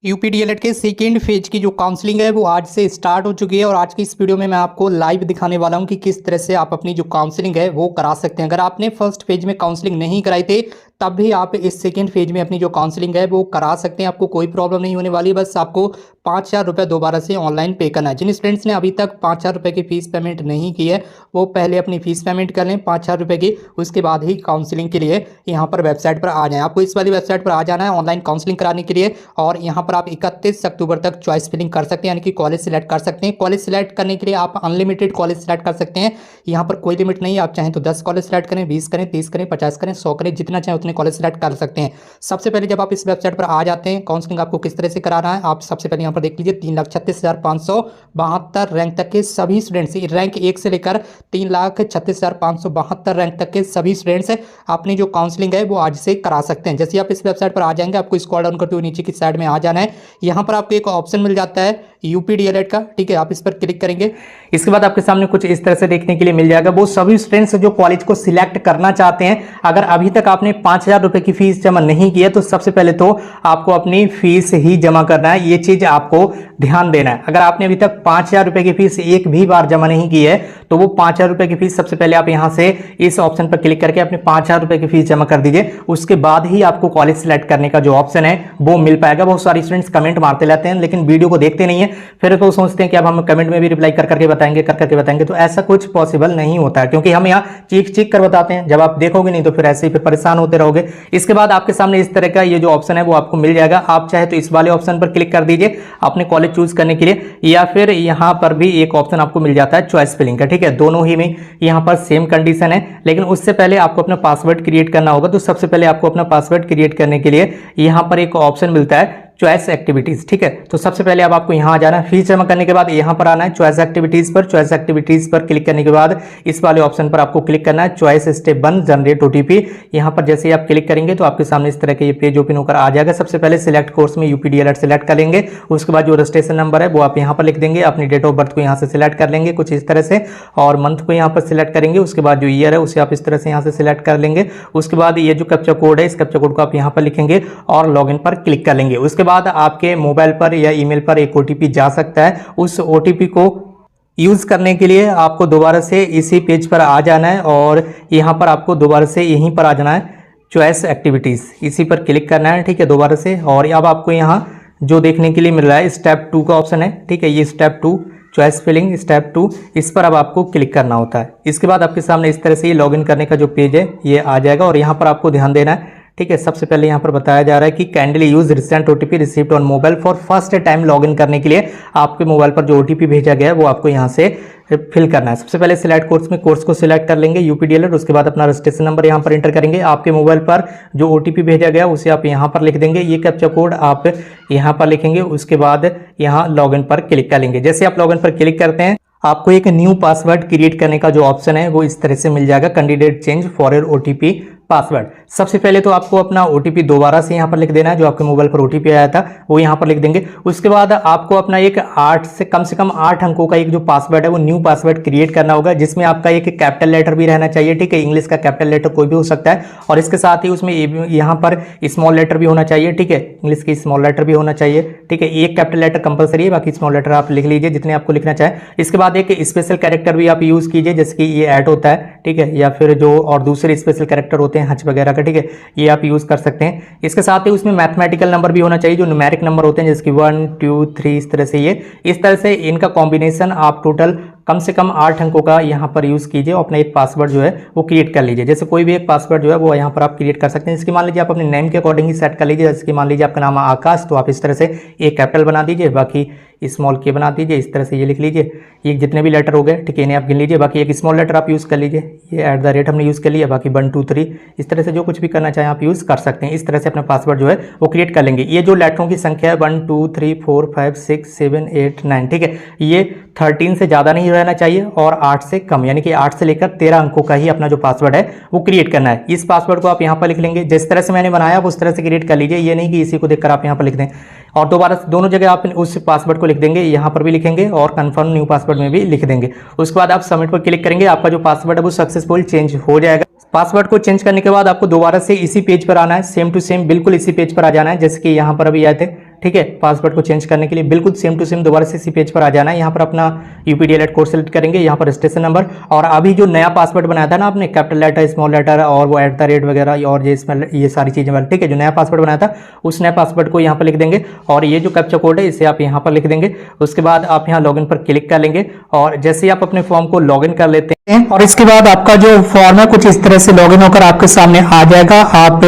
UP DElEd के second phase की जो काउंसलिंग है वो आज से स्टार्ट हो चुकी है और आज की इस वीडियो में मैं आपको लाइव दिखाने वाला हूं कि किस तरह से आप अपनी जो काउंसलिंग है वो करा सकते हैं। अगर आपने फर्स्ट फेज में काउंसलिंग नहीं कराई थे तब भी आप इस सेकेंड फेज में अपनी जो काउंसलिंग है वो करा सकते हैं। आपको कोई प्रॉब्लम नहीं होने वाली, बस आपको 5,000 रुपये दोबारा से ऑनलाइन पे करना है। जिन स्टूडेंट्स ने अभी तक 5,000 रुपये की फीस पेमेंट नहीं की है वो पहले अपनी फीस पेमेंट कर लें 5,000 रुपये की, उसके बाद ही काउंसलिंग के लिए यहाँ पर वेबसाइट पर आ जाएं। आपको इस वाली वेबसाइट पर आ जाना है ऑनलाइन काउंसलिंग कराने के लिए और यहाँ पर आप 31 अक्टूबर तक चॉइस फिलिंग कर सकते हैं, यानी कि कॉलेज सिलेक्ट कर सकते हैं। कॉलेज सिलेक्ट करने के लिए आप अनलिमिटेड कॉलेज सिलेक्ट कर सकते हैं, यहाँ पर कोई लिमिट नहीं है। आप चाहें तो 10 कॉलेज सिलेक्ट करें, 20 करें, 30 करें, 50 करें, 100 करें, जितना चाहें उतने कॉलेज सिलेक्ट कर सकते हैं। सबसे पहले जब आप इस वेबसाइट पर आ जाते हैं काउंसलिंग आपको किस तरह से कराना है आप सबसे पहले यहाँ पर देख लीजिए। 3,36,572 रैंक तक के सभी स्टूडेंट्स, रैंक 1 से लेकर 3,36,572 रैंक तक के सभी स्टूडेंट्स अपनी जो काउंसलिंग है वो आज से करा सकते हैं। जैसे आप इस वेबसाइट पर आ जाएंगे आपको स्क्रॉल डाउन करते हुए नीचे की साइड में आ जाना है। यहाँ पर आपको एक ऑप्शन मिल जाता है यूपी डीएलएड का, ठीक है। आप इस पर क्लिक करेंगे, इसके बाद आपके सामने कुछ इस तरह से देखने के लिए मिल जाएगा। वो सभी स्टूडेंट्स जो कॉलेज को सिलेक्ट करना चाहते हैं, अगर अभी तक आपने 5,000 रुपए की फीस जमा नहीं की है तो सबसे पहले तो आपको अपनी फीस ही जमा करना है, ये चीज आपको ध्यान देना है। अगर आपने अभी तक 5,000 रुपए की फीस एक भी बार जमा नहीं की है तो वो 5,000 रुपए की फीस सबसे पहले आप यहां से इस ऑप्शन पर क्लिक करके अपने 5,000 रुपए की फीस जमा कर दीजिए। उसके बाद ही आपको कॉलेज सिलेक्ट करने का जो ऑप्शन है वो मिल पाएगा। बहुत सारे स्टूडेंट्स कमेंट मारते रहते हैं लेकिन वीडियो को देखते नहीं है, फिर तो सोचते हैं कि अब हम कमेंट में भी रिप्लाई कर करके बताएंगे, तो ऐसा कुछ पॉसिबल नहीं होता है क्योंकि हम यहाँ चीख कर बताते हैं। जब आप देखोगे नहीं तो फिर ऐसे ही फिर परेशान होते रहोगे। इसके बाद आपके सामने इस तरह का ये जो ऑप्शन है वो आपको मिल जाएगा। आप चाहे तो इस वाले ऑप्शन पर क्लिक कर दीजिए अपने कॉलेज चूज करने के लिए, या फिर यहाँ पर भी एक ऑप्शन आपको मिल जाता है चॉइस फिलिंग का, ठीक है। दोनों ही में यहाँ पर सेम कंडीशन है, लेकिन उससे पहले आपको अपना पासवर्ड क्रिएट करना होगा। तो सबसे पहले आपको अपना पासवर्ड क्रिएट करने के लिए यहाँ पर एक ऑप्शन मिलता है चॉइस एक्टिविटीज, ठीक है। तो सबसे पहले अब आपको यहां आ जाना है। फीस जमा करने के बाद यहां पर आना है चॉइस एक्टिविटीज पर। चॉइस एक्टिविटीज पर क्लिक करने के बाद इस वाले ऑप्शन पर आपको क्लिक करना है चॉइस स्टेप 1 जनरेट ओटीपी। यहां पर जैसे ही आप क्लिक करेंगे तो आपके सामने इस तरह के ये पेज ओपन होकर आ जाएगा। सबसे पहले सिलेक्ट कोर्स में यूपी डीएलएड सिलेक्ट कर लेंगे, उसके बाद जो रजिस्ट्रेशन नंबर है वो आप यहाँ पर लिख देंगे। अपनी डेट ऑफ बर्थ को यहाँ से सिलेक्ट कर लेंगे कुछ इस तरह से, और मंथ को यहाँ पर सिलेक्ट करेंगे। उसके बाद जो ईयर है उसे आप इस तरह से यहाँ से सिलेक्ट कर लेंगे। उसके बाद ये जो कैप्चा कोड है इस कैप्चा कोड को आप यहाँ पर लिखेंगे और लॉगिन पर क्लिक कर लेंगे। उसके बाद आपके मोबाइल पर या ईमेल पर एक ओटीपी जा सकता है। उस ओटीपी को यूज करने के लिए आपको दोबारा से इसी पेज पर आ जाना है और यहाँ पर आपको दोबारा से यहीं पर आ जाना है चॉइस एक्टिविटीज, इसी पर क्लिक करना है, ठीक है, दोबारा से। और अब आपको यहाँ जो देखने के लिए मिल रहा है स्टेप 2 का ऑप्शन है, ठीक है। ये स्टेप 2 चॉइस फिलिंग स्टेप 2, इस पर अब आपको क्लिक करना होता है। इसके बाद आपके सामने इस तरह से ये लॉगिन करने का जो पेज है ये आ जाएगा और यहाँ पर आपको ध्यान देना है, ठीक है। सबसे पहले यहाँ पर बताया जा रहा है कि kindly use recent OTP received on mobile for first time. Login करने के लिए आपके मोबाइल पर जो ओटीपी भेजा गया है वो आपको यहाँ से फिल करना है। सबसे पहले सिलेक्ट कोर्स में कोर्स को सिलेक्ट कर लेंगे यूपी डीएलएड। उसके बाद अपना रजिस्ट्रेशन नंबर यहाँ पर एंटर करेंगे। आपके मोबाइल पर जो ओटीपी भेजा गया उसे आप यहाँ पर लिख देंगे। ये कैप्चा कोड आप यहाँ पर लिखेंगे। उसके बाद यहाँ लॉगिन पर क्लिक कर लेंगे। जैसे आप लॉगिन पर क्लिक करते हैं आपको एक न्यू पासवर्ड क्रिएट करने का जो ऑप्शन है वो इस तरह से मिल जाएगा, candidate change for your OTP password. सबसे पहले तो आपको अपना ओटीपी दोबारा से यहाँ पर लिख देना है, जो आपके मोबाइल पर ओटीपी आया था वो यहाँ पर लिख देंगे। उसके बाद आपको अपना एक 8 से कम 8 अंकों का एक जो पासवर्ड है वो न्यू पासवर्ड क्रिएट करना होगा, जिसमें आपका एक कैपिटल लेटर भी रहना चाहिए, ठीक है। इंग्लिश का कैपिटल लेटर कोई भी हो सकता है और इसके साथ ही उसमें यहाँ पर स्मॉल लेटर भी होना चाहिए, ठीक है। इंग्लिश की स्मॉल लेटर भी होना चाहिए, ठीक है। एक कैपिटल लेटर कंपलसरी है, बाकी स्मॉल लेटर आप लिख लीजिए जितने आपको लिखना चाहे। इसके बाद एक स्पेशल कैरेक्टर भी आप यूज कीजिए, जैसे कि ये ऐड होता है, ठीक है, या फिर जो और दूसरे स्पेशल कैरेक्टर होते हैं हच वगैरह का, ठीक है, ये आप यूज कर सकते हैं। इसके साथ ही उसमें मैथमेटिकल नंबर भी होना चाहिए, जो न्यूमेरिक नंबर होते हैं जैसे कि 1 2 3 इस तरह से। ये इस तरह से इनका कॉम्बिनेशन आप टोटल कम से कम 8 अंकों का यहाँ पर यूज कीजिए और अपना एक पासवर्ड जो है वो क्रिएट कर लीजिए। जैसे कोई भी एक पासवर्ड जो है वो यहाँ पर आप क्रिएट कर सकते हैं। इसकी मान लीजिए आप अपने नेम के अकॉर्डिंग ही सेट कर लीजिए। जैसे कि मान लीजिए आपका नाम आकाश, तो आप इस तरह से एक कैपिटल बना दीजिए, बाकी स्मॉल के बना दीजिए, इस तरह से ये लिख लीजिए। ये जितने भी लेटर हो गए, ठीक है, इन्हें आप गिन लीजिए। बाकी एक स्मॉल लेटर आप यूज कर लीजिए, ये @ हमने यूज कर लिया। बाकी 1 2 3 इस तरह से जो कुछ भी करना चाहें आप यूज कर सकते हैं। इस तरह से अपना पासवर्ड जो है वो क्रिएट कर लेंगे। ये जो लेटरों की संख्या है 1 2 3 4 5 6 7 8 9, ठीक है, ये 13 से ज़्यादा नहीं रहना चाहिए और 8 से कम, यानी कि 8 से लेकर 13 अंकों का ही अपना जो पासवर्ड है वो क्रिएट करना है। इस पासवर्ड को आप यहाँ पर लिख लेंगे। जिस तरह से मैंने बनाया उस तरह से क्रिएट कर लीजिए, ये नहीं कि इसी को देखकर आप यहाँ पर लिख दें। और दोबारा दोनों जगह आप उस पासवर्ड को लिख देंगे, यहाँ पर भी लिखेंगे और कंफर्म न्यू पासवर्ड में भी लिख देंगे। उसके बाद आप सबमिट पर क्लिक करेंगे, आपका जो पासवर्ड है वो सक्सेसफुल चेंज हो जाएगा। पासवर्ड को चेंज करने के बाद आपको दोबारा से इसी पेज पर आना है, सेम टू सेम बिल्कुल इसी पेज पर आ जाना है जैसे कि यहाँ पर अभी आए थे, ठीक है, पासवर्ड को चेंज करने के लिए बिल्कुल सेम टू सेम दोबारा से इसी पेज पर आ जाना है। यहाँ पर अपना यूपीडीएलएड कोड सेलेक्ट करेंगे, यहाँ पर रजिस्ट्रेशन नंबर, और अभी जो नया पासवर्ड बनाया था ना आपने, कैपिटल लेटर, स्मॉल लेटर और वो @ वगैरह और ये सारी चीज़ें वाले, ठीक है, जो नया पासवर्ड बनाया था उस नया पासवर्ड को यहाँ पर लिख देंगे, और ये जो कैप्चा कोड है इसे आप यहाँ पर लिख देंगे। उसके बाद आप यहाँ लॉगिन पर क्लिक कर लेंगे, और जैसे ही आप अपने फॉर्म को लॉगिन कर लेते हैं और इसके बाद आपका जो फॉर्म है कुछ इस तरह से लॉगिन होकर आपके सामने आ जाएगा। आप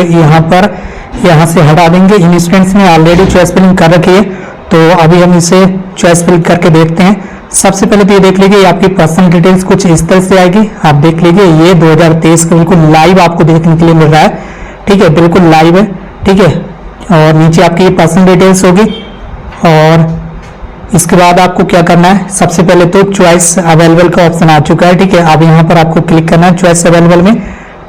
यहाँ से हटा देंगे। इन स्टूडेंट्स ने ऑलरेडी चॉइस फिलिंग कर रखी है, तो अभी हम इसे चॉइस फिल करके देखते हैं। सबसे पहले तो ये देख लीजिए आपकी पर्सनल डिटेल्स कुछ इस तरह से आएगी। आप देख लीजिए ये 2023 का बिल्कुल लाइव आपको देखने के लिए मिल रहा है, ठीक है, बिल्कुल लाइव है, ठीक है। और नीचे आपकी ये पर्सनल डिटेल्स होगी, और इसके बाद आपको क्या करना है, सबसे पहले तो चॉइस अवेलेबल का ऑप्शन आ चुका है, ठीक है। अब यहाँ पर आपको क्लिक करना है चॉइस अवेलेबल में,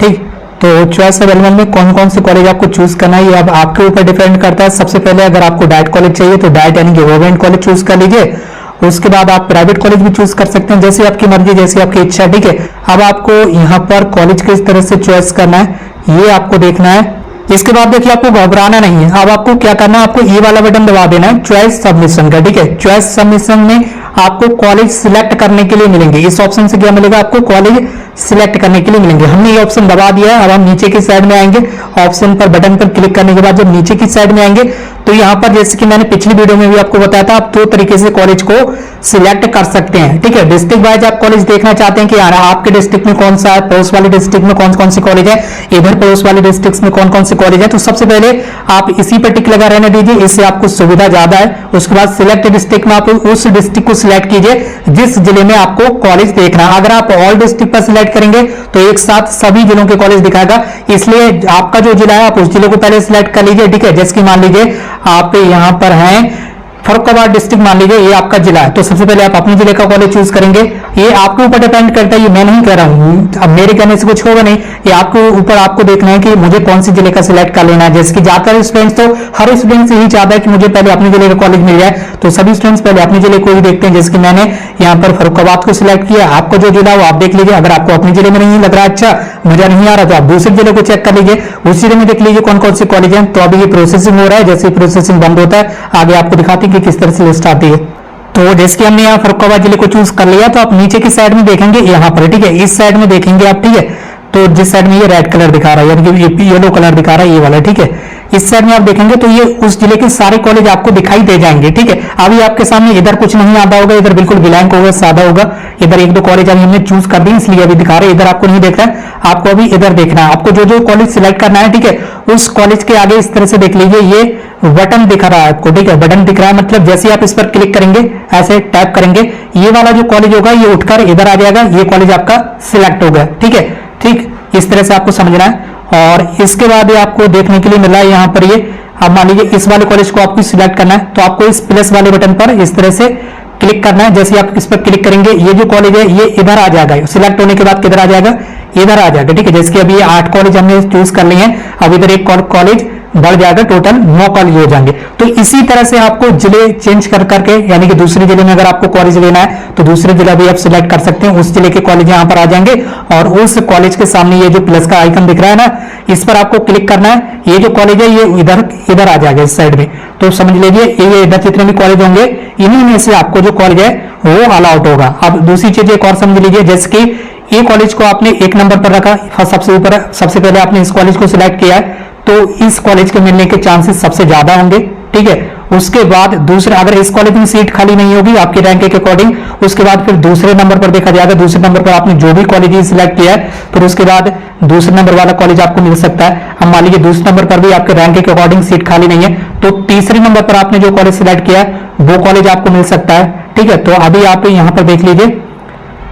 ठीक। तो चॉइस अवेलेबल में कौन कौन से कॉलेज आपको चूज करना है ये अब आपके ऊपर डिपेंड करता है। सबसे पहले अगर आपको डाइट कॉलेज चाहिए तो डाइट यानी कि गवर्नमेंट कॉलेज चूज कर लीजिए। उसके बाद आप प्राइवेट कॉलेज भी चूज कर सकते हैं, जैसे आपकी मर्जी, जैसे आपकी इच्छा, ठीक है। अब आपको यहाँ पर कॉलेज किस तरह से चॉइस करना है ये आपको देखना है। इसके बाद देखिए आपको घबराना नहीं है। अब आपको क्या करना है, आपको ये वाला बटन दबा देना है चॉइस सबमिशन का, ठीक है। चॉइस सबमिशन में आपको कॉलेज सिलेक्ट करने के लिए मिलेंगे। इस ऑप्शन से क्या मिलेगा, आपको कॉलेज सिलेक्ट करने के लिए मिलेंगे। हमने ये ऑप्शन दबा दिया है। अब हम नीचे की साइड में आएंगे, ऑप्शन पर बटन पर क्लिक करने के बाद जब नीचे की साइड में आएंगे तो यहाँ पर जैसे कि मैंने पिछली वीडियो में भी आपको बताया था, आप 2 तरीके से कॉलेज को सिलेक्ट कर सकते हैं, ठीक है। डिस्ट्रिक्ट वाइज आप कॉलेज देखना चाहते हैं कि यार आपके डिस्ट्रिक्ट में कौन सा है, पड़ोस वाले डिस्ट्रिक्ट में कौन कौन से कॉलेज है, इधर पड़ोस वाले डिस्ट्रिक्ट में कौन कौन से कॉलेज है। तो सबसे पहले आप इसी पर टिक लगा रहने दीजिए, इससे आपको सुविधा ज्यादा है। उसके बाद सिलेक्ट डिस्ट्रिक्ट में आप उस डिस्ट्रिक्ट को सिलेक्ट कीजिए जिस जिले में आपको कॉलेज देखना है। अगर आप ऑल डिस्ट्रिक्ट पर सिलेक्ट करेंगे तो एक साथ सभी जिलों के कॉलेज दिखाएगा, इसलिए आपका जो जिला है आप उस जिले को पहले सिलेक्ट कर लीजिए, ठीक है। जैसे कि मान लीजिए आप यहाँ पर हैं फरुखाबाद डिस्ट्रिक्ट, मान लीजिए ये आपका जिला है, तो सबसे पहले आप अपने जिले का कॉलेज चूज करेंगे। ये आपके ऊपर डिपेंड करता है, ये मैं नहीं कह रहा हूँ, अब मेरे कहने से कुछ होगा नहीं, ये आपके ऊपर आपको देखना है कि मुझे कौन से जिले का सिलेक्ट कर लेना है। जैसे कि ज्यादातर स्टूडेंट्स तो हर स्टूडेंट यही चाहता है कि मुझे पहले अपने जिले का कॉलेज मिल जाए, तो सभी स्टूडेंट्स पहले अपने जिले को ही देखते हैं। जैसे कि मैंने यहाँ पर फरुखाबाद को सिलेक्ट किया, आपको जो जिला वो आप देख लीजिए। अगर आपको अपने जिले में नहीं लग रहा, अच्छा मजा नहीं आ रहा, तो आप दूसरे जिले को चेक कर लीजिए, उस जिले में देख लीजिए कौन कौन से कॉलेज हैं। तो अभी ये प्रोसेसिंग हो रहा है, जैसे प्रोसेसिंग बंद होता है आगे आपको दिखाते हैं कि किस तरह से लिस्ट आती है। तो जैसे कि हमने यहाँ फरुखाबाद जिले को चूज कर लिया, तो आप नीचे की साइड में देखेंगे यहाँ पर, ठीक है, इस साइड में देखेंगे आप, ठीक है। तो जिस साइड में ये रेड कलर दिखा रहा है यानी कि ये येलो कलर दिखा रहा है ये वाला, ठीक है, इस साइड में आप देखेंगे तो ये उस जिले के सारे कॉलेज आपको दिखाई दे जाएंगे, ठीक है। अभी आपके सामने इधर कुछ नहीं आता होगा, इधर बिल्कुल ब्लैंक होगा, सादा होगा। इधर 1-2 कॉलेज अभी हमने चूज कर दी इसलिए अभी दिखा रहे हैं, इधर आपको नहीं देख रहा है, आपको अभी इधर देखना है। आपको जो जो कॉलेज सिलेक्ट करना है, ठीक है, उस कॉलेज के आगे इस तरह से देख लीजिए ये बटन दिख रहा है आपको, ठीक है। बटन दिख रहा है मतलब जैसे आप इस पर क्लिक करेंगे, ऐसे टैप करेंगे, ये वाला जो कॉलेज होगा ये उठकर इधर आ जाएगा, ये कॉलेज आपका सिलेक्ट होगा, ठीक है, ठीक। इस तरह से आपको समझना है। और इसके बाद ये आपको देखने के लिए मिला है यहाँ पर, ये अब मान लीजिए इस वाले कॉलेज को आपको सिलेक्ट करना है, तो आपको इस प्लस वाले बटन पर इस तरह से क्लिक करना है। जैसे आप इस पर क्लिक करेंगे ये जो कॉलेज है ये इधर आ जाएगा, सिलेक्ट होने के बाद किधर आ जाएगा, इधर आ जाएगा, ठीक है। जैसे कि अभी ये 8 कॉलेज हमने चूज कर लिए हैं, अब इधर एक कॉलेज बढ़ जाएगा, टोटल 9 कॉलेज हो जाएंगे। तो इसी तरह से आपको जिले चेंज कर करके, यानी कि दूसरे जिले में अगर आपको कॉलेज लेना है तो दूसरे जिला भी आप सिलेक्ट कर सकते हैं, उस जिले के कॉलेज यहाँ पर आ जाएंगे, और उस कॉलेज के सामने ये जो प्लस का आइकन दिख रहा है ना, इस पर आपको क्लिक करना है। ये जो कॉलेज है ये इधर आ जाएगा इस साइड में, तो समझ लीजिए ये इधर जितने भी कॉलेज होंगे इन्हीं में से आपको जो कॉलेज है वो अलाउट होगा। अब दूसरी चीज एक और समझ लीजिए, जैसे कि ये कॉलेज को आपने 1 नंबर पर रखा, सबसे ऊपर, सबसे पहले आपने इस कॉलेज को सिलेक्ट किया है, तो इस कॉलेज के मिलने के चांसेस सबसे ज्यादा होंगे, ठीक है। उसके बाद दूसरे, अगर इस कॉलेज में सीट खाली नहीं होगी आपके रैंक के अकॉर्डिंग, उसके बाद फिर दूसरे नंबर पर देखा जाएगा, दूसरे नंबर पर आपने जो भी कॉलेज सिलेक्ट किया है फिर उसके बाद दूसरे नंबर वाला कॉलेज आपको मिल सकता है। अब मान लीजिए दूसरे नंबर पर भी आपके रैंक के अकॉर्डिंग सीट खाली नहीं है, तो तीसरे नंबर पर आपने जो कॉलेज सिलेक्ट किया है वो कॉलेज आपको मिल सकता है, ठीक है। तो अभी आप यहाँ पर देख लीजिए,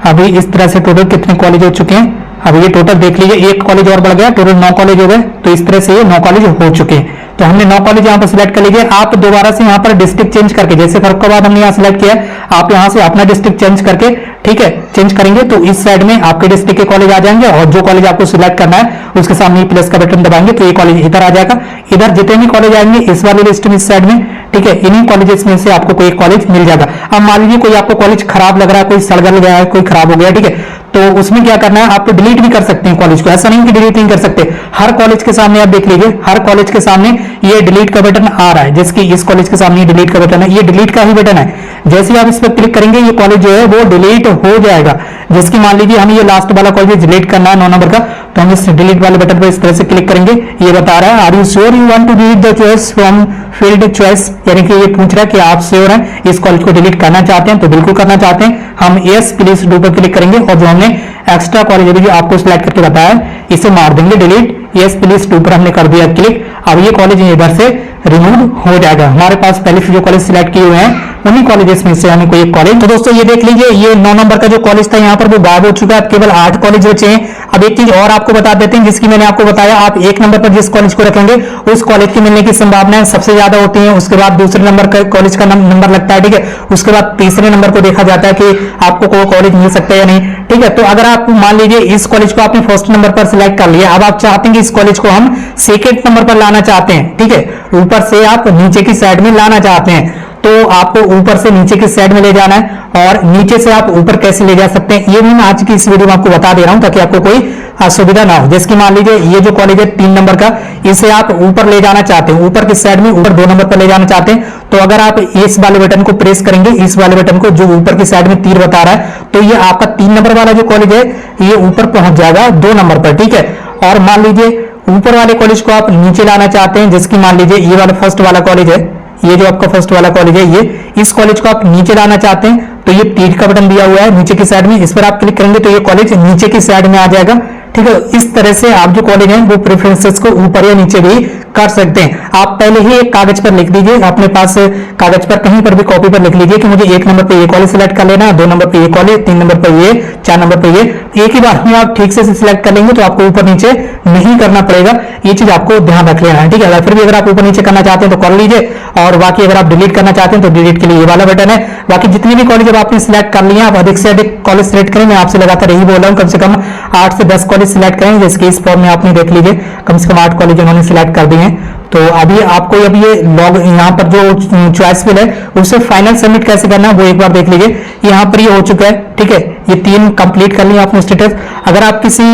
अभी इस तरह से टोटल कितने कॉलेज हो चुके हैं। अभी ये टोटल देख लीजिए, 1 कॉलेज और बढ़ गया, टोटल 9 कॉलेज हो गए, तो इस तरह से ये 9 कॉलेज हो चुके हैं। तो हमने 9 कॉलेज यहाँ पर सिलेक्ट कर लीजिए। आप दोबारा से यहाँ पर डिस्ट्रिक्ट चेंज करके, जैसे फरुखाबाद हमने यहाँ सिलेक्ट किया, आप यहाँ से अपना डिस्ट्रिक्ट चेंज करके, ठीक है, चेंज करेंगे तो इस साइड में आपके डिस्ट्रिक्ट के कॉलेज आ जाएंगे, और जो कॉलेज आपको सिलेक्ट करना है उसके सामने प्लस का बटन दबाएंगे तो ये कॉलेज इधर आ जाएगा। इधर जितने भी कॉलेज आएंगे इस वाले लिस्ट में, इस साइड में, ठीक है, इन्हीं कॉलेजेस में से आपको कोई कॉलेज मिल जाएगा। अब मान लीजिए कोई आपको कॉलेज खराब लग रहा है, कोई सड़गल गया है, कोई खराब हो गया, ठीक है, तो तो उसमें क्या करना है, आप डिलीट भी कर सकते हैं कॉलेज को, ऐसा नहीं कि डिलीट नहीं कर सकते। हर कॉलेज के सामने आप देख लीजिए, हर कॉलेज के सामने ये डिलीट का बटन आ रहा है, जैसे कि इस कॉलेज के सामने डिलीट का बटन है, ये डिलीट का ही बटन है। जैसे ही आप इस पर क्लिक करेंगे ये कॉलेज जो है वो डिलीट हो जाएगा। जैसे कि मान लीजिए हमें ये लास्ट वाला कॉलेज डिलीट करना है 9 नंबर का, तो हम इस डिलीट वाले बटन पर इस तरह से क्लिक करेंगे। ये बता रहा है are you sure you want to delete the choice from field choice, यानी कि ये पूछ रहा है कि आप श्योर हैं इस कॉलेज को डिलीट करना चाहते हैं, तो बिल्कुल करना चाहते हैं। हम यस प्लीज डू पर क्लिक करेंगे और जो हमने एक्स्ट्रा कॉलेज अभी आपको सिलेक्ट करके बताया इसे मार देंगे डिलीट। यस प्लीज डू पर हमने कर दिया क्लिक। अब ये कॉलेज इधर से रिमूव हो जाएगा। हमारे पास पहले से जो कॉलेज सिलेक्ट किए हुए हैं उन्हीं कॉलेजेस में से हमें कोई एक कॉलेज, तो दोस्तों ये देख लीजिए ये 9 नंबर का जो कॉलेज था यहाँ पर वो गायब हो चुका है। अब केवल 8 कॉलेज बचे हैं। अब एक चीज और आपको बता देते हैं जिसकी मैंने आपको बताया, आप 1 नंबर पर जिस कॉलेज को रखेंगे उस कॉलेज के मिलने की संभावनाएं सबसे ज्यादा होती है। उसके बाद दूसरे नंबर का कॉलेज का नंबर लगता है, ठीक है। उसके बाद तीसरे नंबर को देखा जाता है कि आपको कोई कॉलेज मिल सकता है या नहीं, ठीक है। तो अगर आप मान लीजिए इस कॉलेज को आपने फर्स्ट नंबर पर सिलेक्ट कर लिया, अब आप चाहते हैं कि इस कॉलेज को हम सेकेंड नंबर पर लाना चाहते हैं, ठीक है, ऊपर से आप नीचे की साइड में लाना चाहते हैं, तो आपको ऊपर से नीचे की साइड में ले जाना है। और नीचे से आप ऊपर कैसे ले जा सकते हैं ये भी मैं आज की इस वीडियो में आपको बता दे रहा हूं ताकि आपको कोई असुविधा ना हो। जैसे कि मान लीजिए ये जो कॉलेज है 3 नंबर का, इसे आप ऊपर ले जाना चाहते हैं, ऊपर की साइड में ऊपर 2 नंबर पर ले जाना चाहते हैं, तो अगर आप इस वाले बटन को प्रेस करेंगे, इस वाले बटन को जो ऊपर की साइड में तीर बता रहा है, तो ये आपका 3 नंबर वाला जो कॉलेज है ये ऊपर पहुंच जाएगा 2 नंबर पर, ठीक है। और मान लीजिए ऊपर वाले कॉलेज को आप नीचे लाना चाहते हैं, जिसकी मान लीजिए ये वाला फर्स्ट वाला कॉलेज है, ये जो आपका फर्स्ट वाला कॉलेज है ये, इस कॉलेज को आप नीचे लाना चाहते हैं, तो ये तीर का बटन दिया हुआ है नीचे की साइड में, इस पर आप क्लिक करेंगे तो ये कॉलेज नीचे की साइड में आ जाएगा, ठीक है। इस तरह से आप जो कॉलेज हैं वो प्रेफरेंसेस को ऊपर या नीचे भी कर सकते हैं। आप पहले ही एक कागज पर लिख दीजिए, अपने पास कागज पर कहीं पर भी कॉपी पर लिख लीजिए कि मुझे 1 नंबर पे ये कॉलेज सिलेक्ट कर लेना, 2 नंबर पे ये कॉलेज, 3 नंबर पे ये, 4 नंबर पे ये। एक ही बार में आप ठीक से सिलेक्ट कर लेंगे तो आपको ऊपर नीचे नहीं करना पड़ेगा, ये चीज आपको ध्यान रख लेना है, ठीक है। फिर भी अगर आप ऊपर नीचे करना चाहते हैं तो कर लीजिए, और बाकी अगर आप डिलीट करना चाहते हैं तो डिलीट के लिए ये वाला बटन है। बाकी जितने भी कॉलेज अब आपने सिलेक्ट कर लिए आप अधिक से अधिक कॉलेज सिलेक्ट करें, मैं आपसे लगातार यही बोल रहा हूँ, कम से कम 8 से 10 कॉलेज सिलेक्ट करें, जैसे इस फॉर्म में आपने देख लीजिए कम से कम 8 कॉलेज उन्होंने सिलेक्ट कर दिए हैं। तो अभी आपको अभी ये लॉग यहाँ पर जो चॉइस फिल है उसे फाइनल सबमिट कैसे करना है वो एक बार देख लीजिए। यहाँ पर ये हो चुका है, ठीक है, ये 3 कंप्लीट कर लिया आपने स्टेटस। अगर आप किसी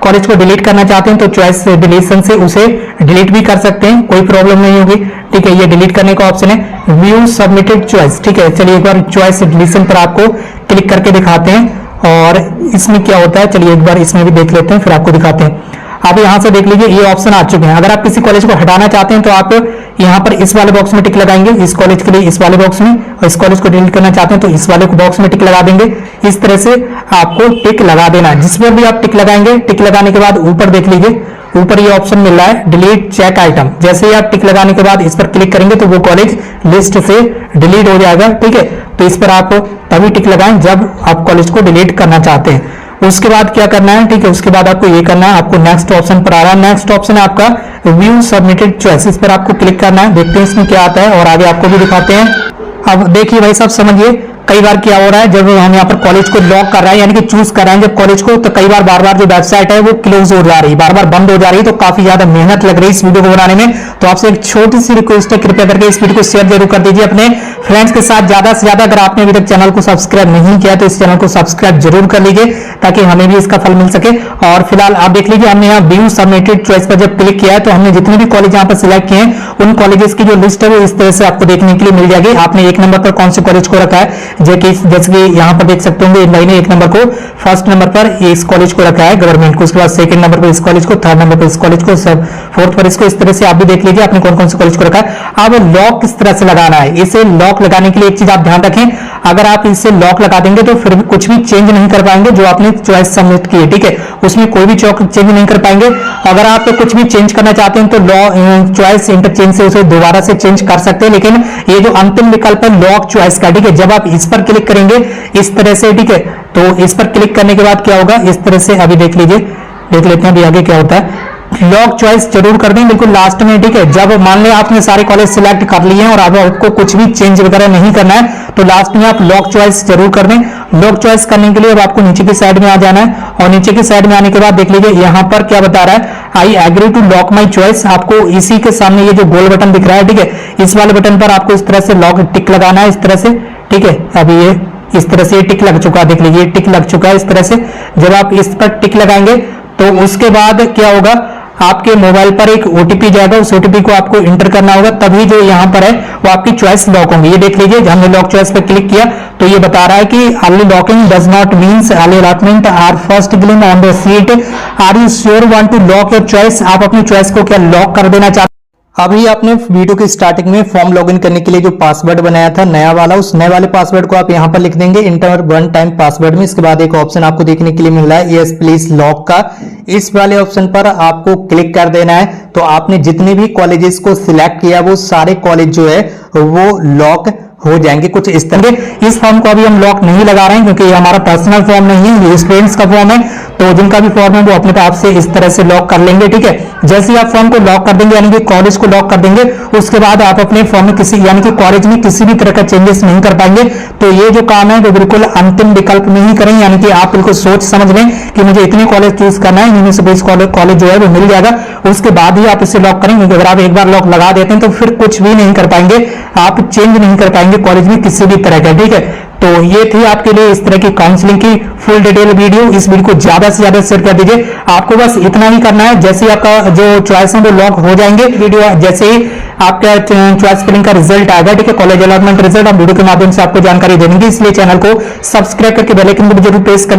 कॉलेज को डिलीट करना चाहते हैं तो चॉइस डिलीशन से उसे डिलीट भी कर सकते हैं, कोई प्रॉब्लम नहीं होगी, ठीक है। ये डिलीट करने का ऑप्शन है व्यू सबमिटेड चॉइस, ठीक है। चलिए एक बार चॉइस डिलीशन पर आपको क्लिक करके दिखाते हैं और इसमें क्या होता है, चलिए एक बार इसमें भी देख लेते हैं फिर आपको दिखाते हैं। आप यहां से देख लीजिए ये ऑप्शन आ चुके हैं। अगर आप किसी कॉलेज को हटाना चाहते हैं तो आप यहां पर इस वाले बॉक्स में टिक लगाएंगे, इस कॉलेज के लिए इस वाले बॉक्स में, और इस कॉलेज को डिलीट करना चाहते हैं तो इस वाले बॉक्स में टिक लगा देंगे। इस तरह से आपको टिक लगा देना है, जिस पर भी आप टिक लगाएंगे, टिक लगाने के बाद ऊपर देख लीजिए, ऊपर ये ऑप्शन मिल रहा है डिलीट चेक आइटम। जैसे ही आप टिक लगाने के बाद इस पर क्लिक करेंगे तो वो कॉलेज लिस्ट से डिलीट हो जाएगा, ठीक है। तो इस पर आप तभी टिक लगाएं जब आप कॉलेज को डिलीट करना चाहते हैं। उसके बाद क्या करना है, ठीक है, उसके बाद आपको ये करना है, आपको नेक्स्ट ऑप्शन पर आ रहा है, नेक्स्ट ऑप्शन है आपका व्यू सबमिटेड चॉइस, इस पर आपको क्लिक करना है। देखते हैं इसमें क्या आता है और आगे आपको भी दिखाते हैं। अब देखिए भाई साहब समझिए, कई बार क्या हो रहा है जब हम यहाँ पर कॉलेज को लॉक कर रहे हैं यानी कि चूज कर रहे हैं जब कॉलेज को, तो कई बार बार बार जो वेबसाइट है वो क्लोज हो जा रही है, बार बार बंद हो जा रही है, तो काफी ज्यादा मेहनत लग रही है इस वीडियो को बनाने में। तो आपसे एक छोटी सी रिक्वेस्ट है, कृपया करके इस वीडियो को शेयर जरूर कर दीजिए अपने फ्रेंड्स के साथ ज्यादा से ज्यादा। अगर आपने अभी तक चैनल को सब्सक्राइब नहीं किया तो इस चैनल को सब्सक्राइब जरूर कर लीजिए ताकि हमें भी इसका फल मिल सके। और फिलहाल आप देख लीजिए हमने यहाँ व्यू सबमिटेड चॉइस पर जब क्लिक किया है तो हमने जितने भी कॉलेज यहाँ पर सिलेक्ट किए हैं उन कॉलेजेस की जो लिस्ट है वो इस तरह से आपको देखने के लिए मिल जाएगी। आपने 1 नंबर पर कौन से कॉलेज को रखा है, जैसे कि यहाँ पर देख सकते होंगे भाई ने 1 नंबर को, फर्स्ट नंबर पर इस कॉलेज को रखा है गवर्नमेंट को, उसके बाद सेकंड नंबर पर इस कॉलेज को, थर्ड नंबर पर इस कॉलेज को, सब फोर्थ पर इसको। इस तरह से आप भी देख लीजिए आपने कौन कौन से कॉलेज को रखा है। अब लॉक किस तरह से लगाना है, इसे लॉक लगाने के लिए एक चीज आप ध्यान रखें, अगर आप इसे लॉक लगा देंगे तो फिर भी कुछ भी चेंज नहीं कर पाएंगे जो आपने चॉइस सबमिट की है, ठीक है, उसमें कोई भी चेंज नहीं कर पाएंगे। अगर आप कुछ भी चेंज करना चाहते हैं तो चॉइस इंटरचेंज से उसे दोबारा से चेंज कर सकते हैं, लेकिन ये जो अंतिम विकल्प है लॉक चॉइस का, ठीक है, जब आप इस पर क्लिक करेंगे इस तरह से, ठीक है, तो इस पर क्लिक करने के बाद क्या होगा इस तरह से, अभी देख लीजिए, देख लेते हैं अभी आगे क्या होता है। लॉक चॉइस जरूर कर दें बिल्कुल लास्ट में, ठीक है। जब मान लें आपने सारे कॉलेज सिलेक्ट कर लिए हैं और अब आपको कुछ भी चेंज वगैरह नहीं करना है तो लास्ट में आप लॉक चॉइस जरूर कर दें। लॉक चॉइस करने के लिए अब आपको नीचे की साइड में आ जाना है और नीचे की साइड में आने के बाद देख लीजिए यहाँ पर क्या बता रहा है, I agree to lock my choice. आपको इसी के सामने ये जो गोल बटन दिख रहा है, ठीक है, इस वाले बटन पर आपको इस तरह से लॉक टिक लगाना है, इस तरह से, ठीक है। अभी ये इस तरह से टिक लग चुका है, देख लीजिए टिक लग चुका है इस तरह से। जब आप इस पर टिक लगाएंगे तो उसके बाद क्या होगा, आपके मोबाइल पर एक ओटीपी जाएगा, उस ओटीपी को आपको इंटर करना होगा, तभी जो यहाँ पर है वो आपकी चॉइस लॉक होंगी। ये देख लीजिए हमने लॉक चॉइस पर क्लिक किया तो ये बता रहा है कि early locking does not means early allotment or first claim on the seat, are you sure want to lock your choice. आप अपनी चॉइस को क्या लॉक कर देना चाहते हैं। अभी आपने वीडियो की स्टार्टिंग में फॉर्म लॉगिन करने के लिए जो पासवर्ड बनाया था नया वाला, उस नए वाले पासवर्ड को आप यहां पर लिख देंगे इंटर वन टाइम पासवर्ड में। इसके बाद एक ऑप्शन आपको देखने के लिए मिल रहा है यस प्लीज लॉक का, इस वाले ऑप्शन पर आपको क्लिक कर देना है। तो आपने जितने भी कॉलेजेस को सिलेक्ट किया वो सारे कॉलेज जो है वो लॉक हो जाएंगे कुछ इस तरह। इस फॉर्म को अभी हम लॉक नहीं लगा रहे हैं क्योंकि ये हमारा पर्सनल फॉर्म नहीं है, ये स्टूडेंट्स का फॉर्म है। तो जिनका भी फॉर्म है वो अपने आप से इस तरह से लॉक कर लेंगे, ठीक है। जैसे ही आप फॉर्म को लॉक कर देंगे यानी कि कॉलेज को लॉक कर देंगे, उसके बाद आप अपने फॉर्म में किसी यानी कि कॉलेज में किसी भी तरह का चेंजेस नहीं कर पाएंगे। तो ये जो काम है वो बिल्कुल अंतिम विकल्प में ही करें, यानी कि आप बिल्कुल सोच समझ लें कि मुझे इतने कॉलेज चूज करना है, इनमें से कोई कॉलेज जो है वो मिल जाएगा, उसके बाद ही आप इसे लॉक करें। क्योंकि अगर आप एक बार लॉक लगा देते हैं तो फिर कुछ भी नहीं कर पाएंगे, आप चेंज नहीं कर पाएंगे कॉलेज में किसी भी तरह का, ठीक है। तो ये थी आपके लिए इस तरह की काउंसलिंग की फुल डिटेल वीडियो। इस वीडियो को ज्यादा से ज्यादा शेयर कर दीजिए। आपको बस इतना ही करना है, जैसे ही आपका जो चॉइस है वो लॉक हो जाएंगे, वीडियो जैसे ही आपका चॉइस फिलिंग का रिजल्ट आएगा, ठीक है, कॉलेज अलॉटमेंट रिजल्ट, हम वीडियो के माध्यम से आपको जानकारी दे देंगे। इसलिए चैनल को सब्सक्राइब करके बेल आइकन को जरूर प्रेस करें।